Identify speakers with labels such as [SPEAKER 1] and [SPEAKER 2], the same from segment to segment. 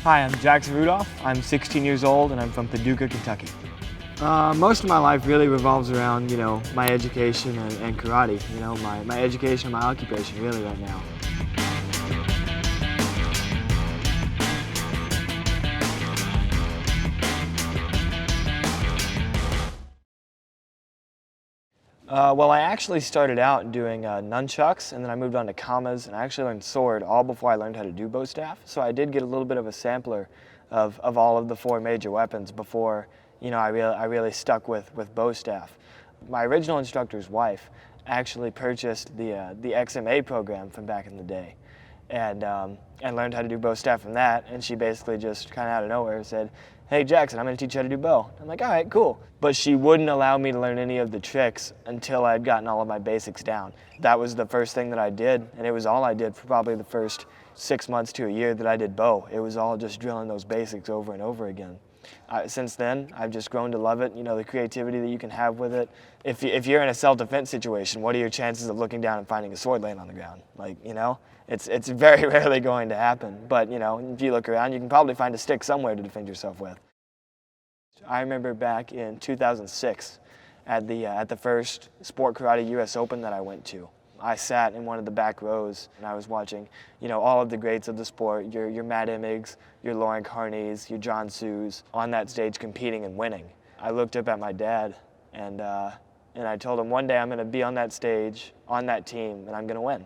[SPEAKER 1] Hi, I'm Jackson Rudolph. I'm 16 years old and I'm from Paducah, Kentucky. Most of my life really revolves around, my education and karate. My education and my occupation really right now. Well, I actually started out doing nunchucks, and then I moved on to kamas, and I actually learned sword all before I learned how to do bow staff. So I did get a little bit of a sampler of all of the four major weapons before, I really stuck with bow staff. My original instructor's wife actually purchased the XMA program from back in the day, and learned how to do bow staff from that. And she basically just kind of out of nowhere said, "Hey Jackson, I'm going to teach you how to do bow." I'm like, all right, cool. But she wouldn't allow me to learn any of the tricks until I had gotten all of my basics down. That was the first thing that I did, and it was all I did for probably the first 6 months to a year that I did bow. It was all just drilling those basics over and over again. Since then, I've just grown to love it, the creativity that you can have with it. If you're in a self-defense situation, what are your chances of looking down and finding a sword laying on the ground? It's very rarely going to happen. But, if you look around, you can probably find a stick somewhere to defend yourself with. I remember back in 2006 at the first Sport Karate US Open that I went to. I sat in one of the back rows and I was watching, all of the greats of the sport, your Matt Immigs, your Lauren Carneys, your John Sues, on that stage competing and winning. I looked up at my dad and I told him, one day I'm going to be on that stage, on that team, and I'm going to win.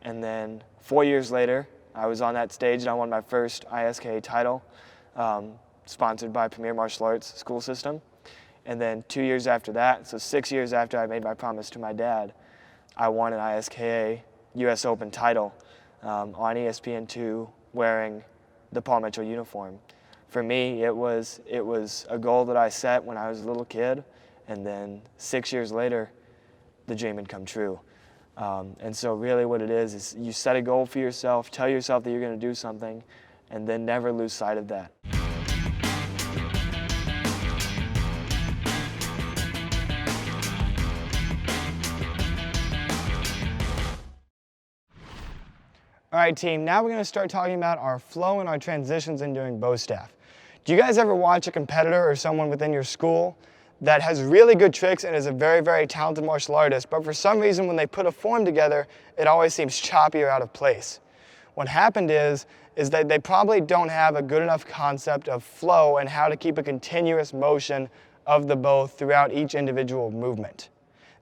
[SPEAKER 1] And then 4 years later, I was on that stage and I won my first ISKA title, sponsored by Premier Martial Arts School System. And then 2 years after that, so 6 years after I made my promise to my dad, I won an ISKA US Open title on ESPN2 wearing the Paul Mitchell uniform. For me, it was a goal that I set when I was a little kid, and then 6 years later, the dream had come true. And so really what it is you set a goal for yourself, tell yourself that you're going to do something, and then never lose sight of that. All right, team, now we're going to start talking about our flow and our transitions in doing bow staff. Do you guys ever watch a competitor or someone within your school that has really good tricks and is a very, very talented martial artist, but for some reason when they put a form together, it always seems choppy or out of place? What happened is that they probably don't have a good enough concept of flow and how to keep a continuous motion of the bow throughout each individual movement.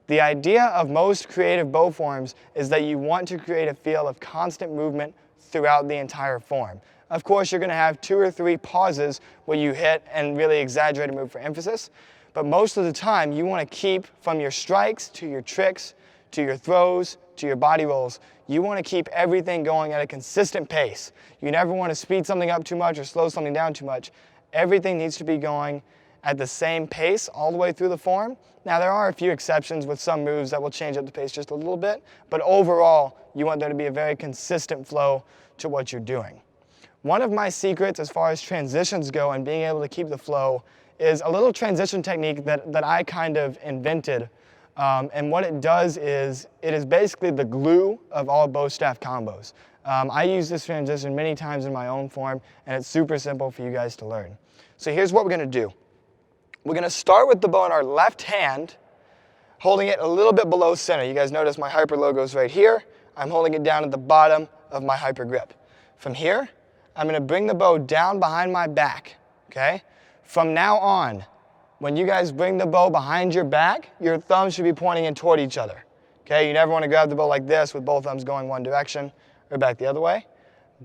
[SPEAKER 1] The idea of most creative bow forms is that you want to create a feel of constant movement throughout the entire form. Of course, you're going to have 2 or 3 pauses where you hit and really exaggerate a move for emphasis, but most of the time you want to keep from your strikes to your tricks to your throws to your body rolls, you want to keep everything going at a consistent pace. You never want to speed something up too much or slow something down too much. Everything needs to be going at the same pace all the way through the form. Now there are a few exceptions with some moves that will change up the pace just a little bit, but overall you want there to be a very consistent flow to what you're doing. One of my secrets as far as transitions go and being able to keep the flow is a little transition technique that I kind of invented. And what it does is, it is basically the glue of all bow staff combos. I use this transition many times in my own form, and it's super simple for you guys to learn. So here's what we're going to do. We're going to start with the bow in our left hand, holding it a little bit below center. You guys notice my hyper logo is right here. I'm holding it down at the bottom of my hyper grip. From here, I'm going to bring the bow down behind my back, okay? From now on, when you guys bring the bow behind your back, your thumbs should be pointing in toward each other, okay? You never want to grab the bow like this with both thumbs going one direction or back the other way.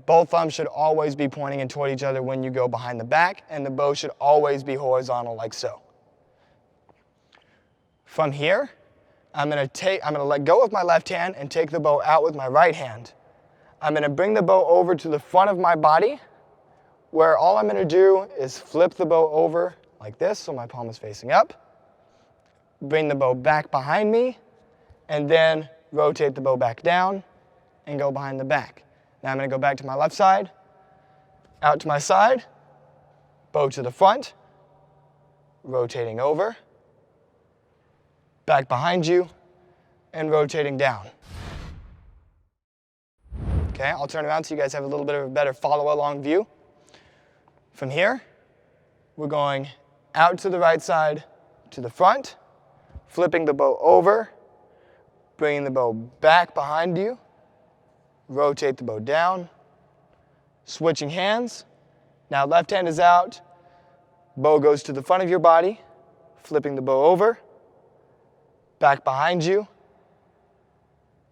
[SPEAKER 1] Both thumbs should always be pointing in toward each other when you go behind the back, and the bow should always be horizontal like so. From here, I'm going to let go of my left hand and take the bow out with my right hand. I'm going to bring the bow over to the front of my body, where all I'm going to do is flip the bow over like this so my palm is facing up, bring the bow back behind me, and then rotate the bow back down and go behind the back. Now I'm going to go back to my left side, out to my side, bow to the front, rotating over, back behind you, and rotating down. Okay, I'll turn around so you guys have a little bit of a better follow-along view.
[SPEAKER 2] From here, we're going out to the right side to the front, flipping the bow over, bringing the bow back behind you, rotate the bow down, switching hands. Now left hand is out, bow goes to the front of your body, flipping the bow over, back behind you,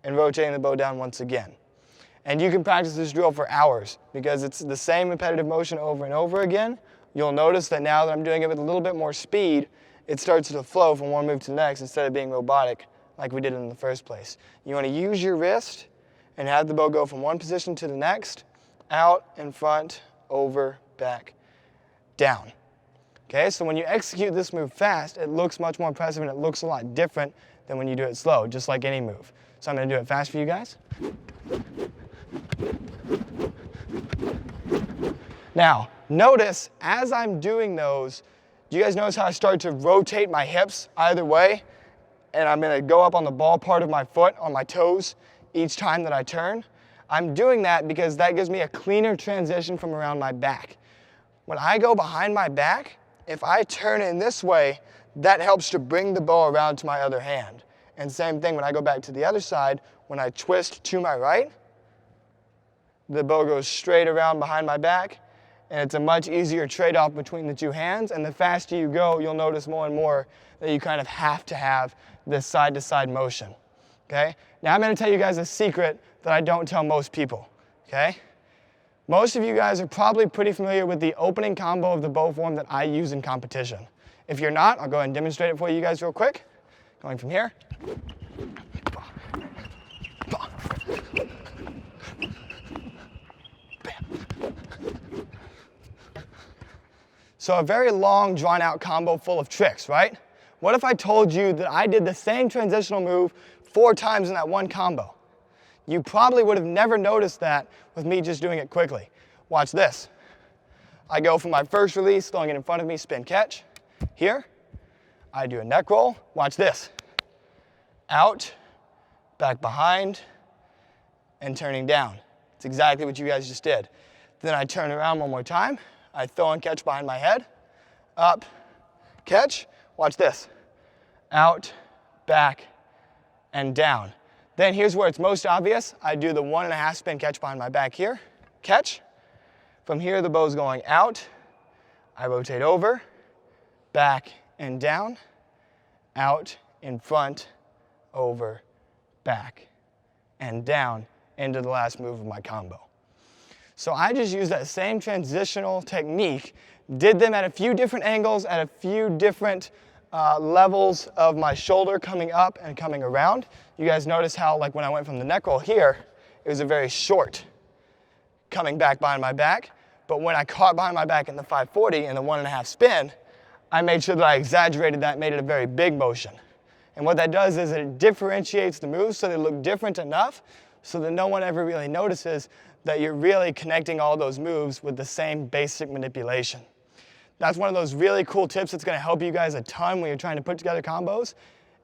[SPEAKER 2] and rotating the bow down once again. And you can practice this drill for hours because it's the same repetitive motion over and over again. You'll notice that now that I'm doing it with a little bit more speed, it starts to flow from one move to the next instead of being robotic like we did in the first place. You want to use your wrist and have the bow go from one position to the next, out, in front, over, back, down. Okay, so when you execute this move fast, it looks much more impressive and it looks a lot different than when you do it slow, just like any move. So I'm going to do it fast for you guys. Now, notice as I'm doing those, do you guys notice how I start to rotate my hips either way? And I'm going to go up on the ball part of my foot, on my toes, each time that I turn. I'm doing that because that gives me a cleaner transition from around my back. When I go behind my back, if I turn in this way, that helps to bring the bow around to my other hand. And same thing when I go back to the other side, when I twist to my right, the bow goes straight around behind my back, and it's a much easier trade-off between the two hands. And the faster you go, you'll notice more and more that you kind of have to have this side-to-side motion. Okay? Now I'm going to tell you guys a secret that I don't tell most people. Okay? Most of you guys are probably pretty familiar with the opening combo of the bow form that I use in competition. If you're not, I'll go ahead and demonstrate it for you guys real quick. Going from here. So a very long, drawn-out combo full of tricks, right? What if I told you that I did the same transitional move 4 times in that one combo? You probably would have never noticed that with me just doing it quickly. Watch this. I go from my first release, throwing it in front of me, spin catch. Here, I do a neck roll. Watch this. Out, back behind, and turning down. It's exactly what you guys just did. Then I turn around one more time. I throw and catch behind my head. Up, catch. Watch this. Out, back, and down. Then here's where it's most obvious. I do the 1.5 spin catch behind my back here. Catch. From here, the bow's going out. I rotate over, back and down, out, in front, over, back, and down into the last move of my combo. So I just used that same transitional technique, did them at a few different angles, at a few different levels of my shoulder coming up and coming around. You guys notice how, like when I went from the neck roll here, it was a very short coming back behind my back. But when I caught behind my back in the 540 and the 1.5 spin, I made sure that I exaggerated that, made it a very big motion. And what that does is it differentiates the moves so they look different enough so that no one ever really notices that you're really connecting all those moves with the same basic manipulation. That's one of those really cool tips that's going to help you guys a ton when you're trying to put together combos.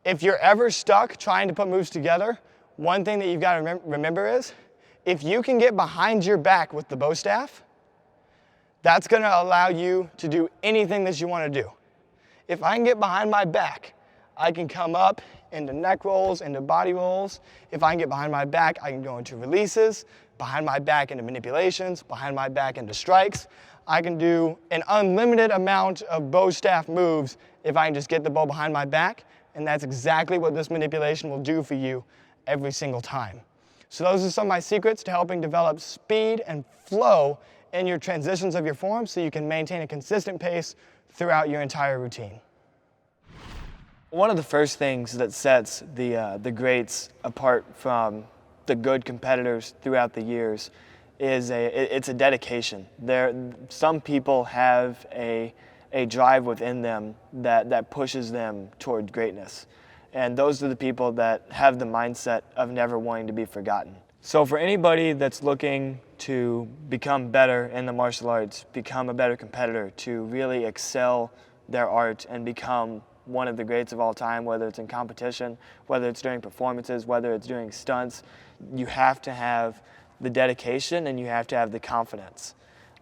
[SPEAKER 2] If you're ever stuck trying to put moves together, one thing that you've got to remember is, if you can get behind your back with the bow staff, that's going to allow you to do anything that you want to do. If I can get behind my back, I can come up into neck rolls, into body rolls. If I can get behind my back, I can go into releases, behind my back into manipulations, behind my back into strikes. I can do an unlimited amount of bow staff moves if I can just get the bow behind my back, and that's exactly what this manipulation will do for you every single time. So those are some of my secrets to helping develop speed and flow in your transitions of your form so you can maintain a consistent pace throughout your entire routine.
[SPEAKER 1] One of the first things that sets the greats apart from the good competitors throughout the years is it's a dedication. Some people have a drive within them that pushes them toward greatness. And those are the people that have the mindset of never wanting to be forgotten. So for anybody that's looking to become better in the martial arts, become a better competitor, to really excel their art and become one of the greats of all time, whether it's in competition, whether it's during performances, whether it's doing stunts, you have to have the dedication and you have to have the confidence.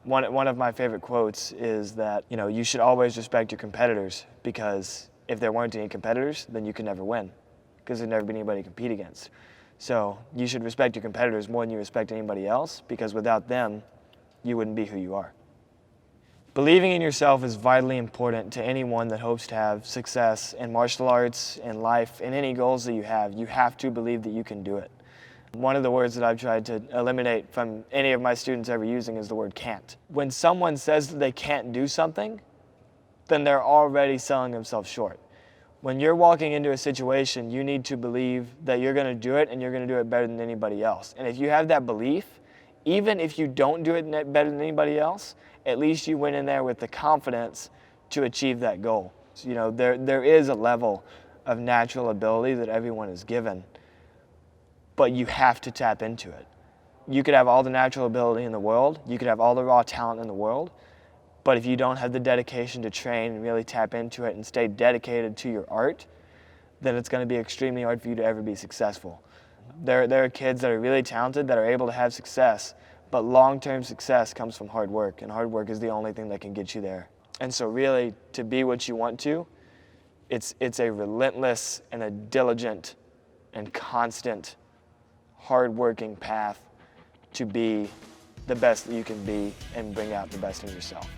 [SPEAKER 1] One of my favorite quotes is that, you should always respect your competitors, because if there weren't any competitors, then you could never win, because there'd never be anybody to compete against. So you should respect your competitors more than you respect anybody else, because without them, you wouldn't be who you are. Believing in yourself is vitally important to anyone that hopes to have success in martial arts, in life, in any goals that you have. You have to believe that you can do it. One of the words that I've tried to eliminate from any of my students ever using is the word can't. When someone says that they can't do something, then they're already selling themselves short. When you're walking into a situation, you need to believe that you're going to do it and you're going to do it better than anybody else. And if you have that belief, even if you don't do it better than anybody else, at least you went in there with the confidence to achieve that goal. So, there is a level of natural ability that everyone is given, but you have to tap into it. You could have all the natural ability in the world, you could have all the raw talent in the world, but if you don't have the dedication to train and really tap into it and stay dedicated to your art, then it's going to be extremely hard for you to ever be successful. There are kids that are really talented that are able to have success, but long-term success comes from hard work, and hard work is the only thing that can get you there. And so really, to be what you want to, it's a relentless and a diligent and constant hard-working path to be the best that you can be and bring out the best in yourself.